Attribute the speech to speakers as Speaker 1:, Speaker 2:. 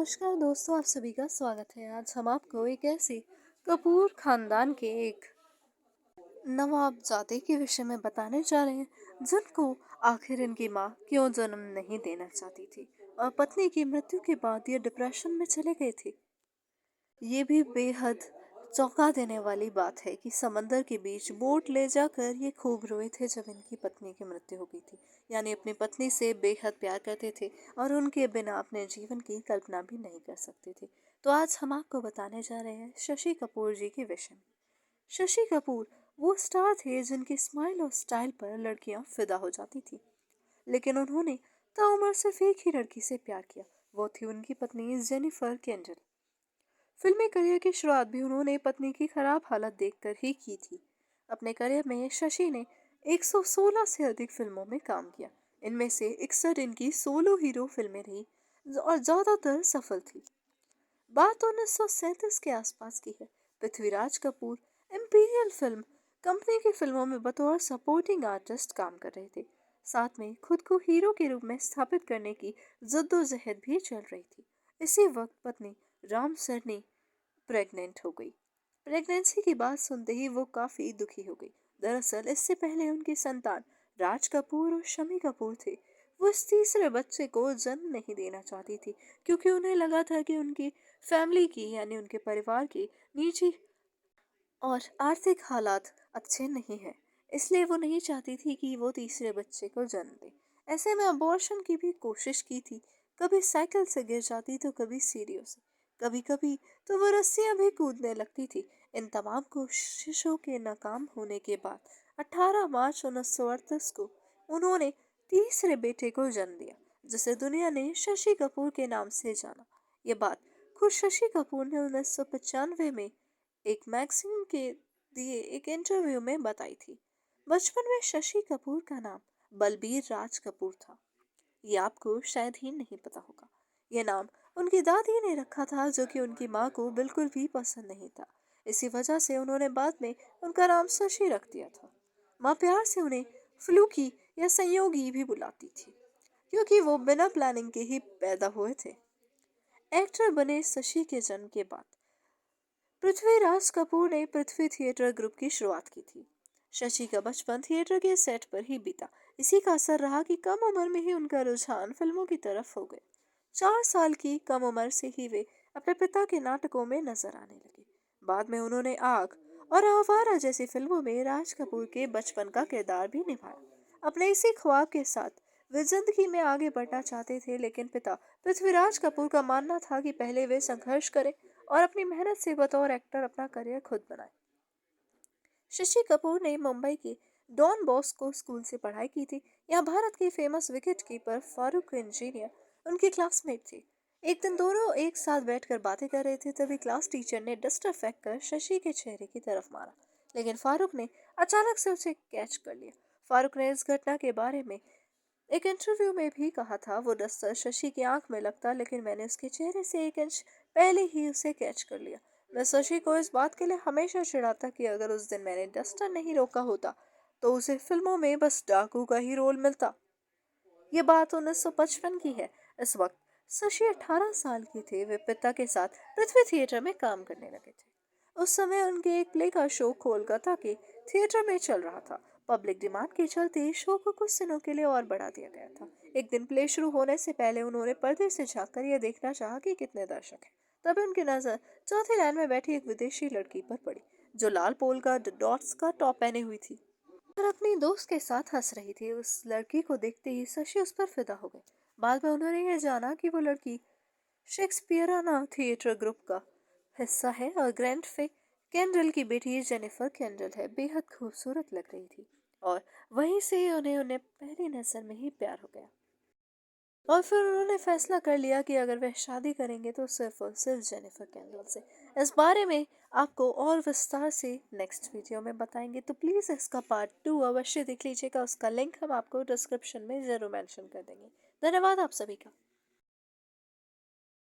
Speaker 1: नमस्कार दोस्तों, आप सभी का स्वागत है। आज हम आपको एक ऐसी कपूर खानदान के एक नवाबजादे के विषय में बताने जा रहे हैं जिनको आखिर इनकी माँ क्यों जन्म नहीं देना चाहती थी और पत्नी की मृत्यु के बाद ये डिप्रेशन में चले गए थे। ये भी बेहद चौंका देने वाली बात है कि समंदर के बीच बोट ले जाकर ये खूब रोए थे जब इनकी पत्नी की मृत्यु हो गई थी। यानी अपनी पत्नी से बेहद प्यार करते थे और उनके बिना अपने जीवन की कल्पना भी नहीं कर सकते थे। तो आज हम आपको बताने जा रहे हैं शशि कपूर जी के विषय में। शशि कपूर वो स्टार थे जिनकी स्माइल और स्टाइल पर लड़कियां फिदा हो जाती थी, लेकिन उन्होंने ताउम्र सिर्फ एक ही लड़की से प्यार किया। वो थी उनकी पत्नी जेनिफर केंडल। फिल्मी करियर की शुरुआत भी उन्होंने पत्नी की खराब हालत देखकर ही की थी। अपने करियर में शशि ने 116 से अधिक फिल्मों में काम किया। इनमें से 61 इनकी सोलो हीरो फिल्में रही और ज्यादातर सफल थी। बात 1937 के आसपास की है। Prithviraj Kapoor imperial film company की फिल्मों में बतौर सपोर्टिंग आर्टिस्ट काम कर रहे थे। साथ में खुद को हीरो के रूप में स्थापित करने की जद्दोजहद भी चल रही थी। इसी वक्त पत्नी राम सरनी प्रेग्नेंट हो गई। प्रेगनेंसी की बात सुनते ही वो काफी दुखी हो गई। दरअसल इससे पहले उनकी संतान राज कपूर और शमी कपूर थे। वो इस तीसरे बच्चे को जन्म नहीं देना चाहती थी क्योंकि उन्हें लगा था कि उनकी फैमिली की यानी उनके परिवार की निजी और आर्थिक हालात अच्छे नहीं हैं। इसलिए वो नहीं चाहती थी कि वो तीसरे बच्चे को जन्म दे। ऐसे में अबॉर्शन की भी कोशिश की थी। कभी साइकिल से गिर जाती तो कभी सीढ़ियों से, कभी कभी तो वो रस्सियां भी कूदने लगती थी। इन तमाम कोशिशों के नाकाम होने के बाद 18 मार्च 1938 को उन्होंने तीसरे बेटे को जन्म दिया, जिसे दुनिया ने शशि कपूर के नाम से जाना। ये बात खुद शशि कपूर ने 1995 में एक मैगजीन के दिए एक इंटरव्यू में बताई थी। बचपन में शशि कपूर का नाम बलबीर राज कपूर था। ये आपको शायद ही नहीं पता होगा। ये नाम उनकी दादी ने रखा था, जो कि उनकी माँ को बिल्कुल भी पसंद नहीं था। इसी वजह से उन्होंने बाद में उनका नाम शशि रख दिया था। माँ प्यार से उन्हें फ्लूकी या संयोगी भी बुलाती थी, क्योंकि वो बिना प्लानिंग के ही पैदा हुए थे। एक्टर बने शशि के जन्म के बाद पृथ्वीराज कपूर ने पृथ्वी थिएटर ग्रुप की शुरुआत की थी। शशि का बचपन थिएटर के सेट पर ही बीता। इसी का असर रहा कि कम उम्र में ही उनका रुझान फिल्मों की तरफ हो गए। 4 साल की कम उम्र से ही वे अपने पिता के नाटकों में नजर आने लगे। बाद में उन्होंने आग और आवारा जैसी फिल्मों में राज कपूर के बचपन का किरदार भी निभाया। अपने इसी ख्वाब के साथ वे जिंदगी में आगे बढ़ना चाहते थे, लेकिन पिता पृथ्वीराज कपूर का मानना था कि पहले वे संघर्ष करें और अपनी मेहनत से बतौर एक्टर अपना करियर खुद बनाए। शशि कपूर ने मुंबई के डॉन बॉस्को स्कूल से पढ़ाई की थी। यहाँ भारत के famous wicket keeper Farooq engineer उनके क्लासमेट थे। एक दिन दोनों एक साथ बैठकर बातें कर रहे थे, तभी क्लास टीचर ने डस्टर फेंक कर शशि के चेहरे की तरफ मारा, लेकिन फारूक ने अचानक से उसे कैच कर लिया। फारूक ने इस घटना के बारे में एक इंटरव्यू में भी कहा था, वो डस्टर शशि की आंख में लगता, लेकिन मैंने उसके चेहरे से 1 इंच पहले ही उसे कैच कर लिया। मैं शशि को इस बात के लिए हमेशा चिढ़ाता कि अगर उस दिन मैंने डस्टर नहीं रोका होता तो उसे फिल्मों में बस डाकू का ही रोल मिलता। ये बात 1955 की है। इस वक्त शशि 18 साल के थे। वे पिता के साथ पृथ्वी थिएटर में काम करने लगे थे। उस समय उनके एक प्ले का शो कोलकाता के थिएटर में चल रहा था। पब्लिक डिमांड के चलते शो को कुछ दिनों के लिए और बढ़ा दिया गया था। एक दिन प्ले शुरू होने से पहले उन्होंने पर्दे से झांककर यह देखना चाहा कि कितने दर्शक हैं। तभी उनकी नजर चौथी लाइन में बैठी एक विदेशी लड़की पर पड़ी, जो लाल पोल का डॉट्स का टॉप पहने हुई थी और अपनी दोस्त के साथ हंस रही थी। उस लड़की को देखते ही शशि उस पर फिदा हो गए। बाद में उन्होंने यह जाना कि वो लड़की शेक्सपियराना थिएटर ग्रुप का हिस्सा है और ग्रैंड फे कैंडल की बेटी जेनिफर कैंडल है। बेहद खूबसूरत लग रही थी और वहीं से उन्हें उन्हें पहली नजर में ही प्यार हो गया और फिर उन्होंने फैसला कर लिया कि अगर वह शादी करेंगे तो सिर्फ और सिर्फ जेनिफर कैंडल से। इस बारे में आपको और विस्तार से नेक्स्ट वीडियो में बताएंगे, तो प्लीज़ इसका पार्ट 2 अवश्य देख लीजिएगा। उसका लिंक हम आपको डिस्क्रिप्शन में ज़रूर मेंशन कर देंगे। धन्यवाद आप सभी का।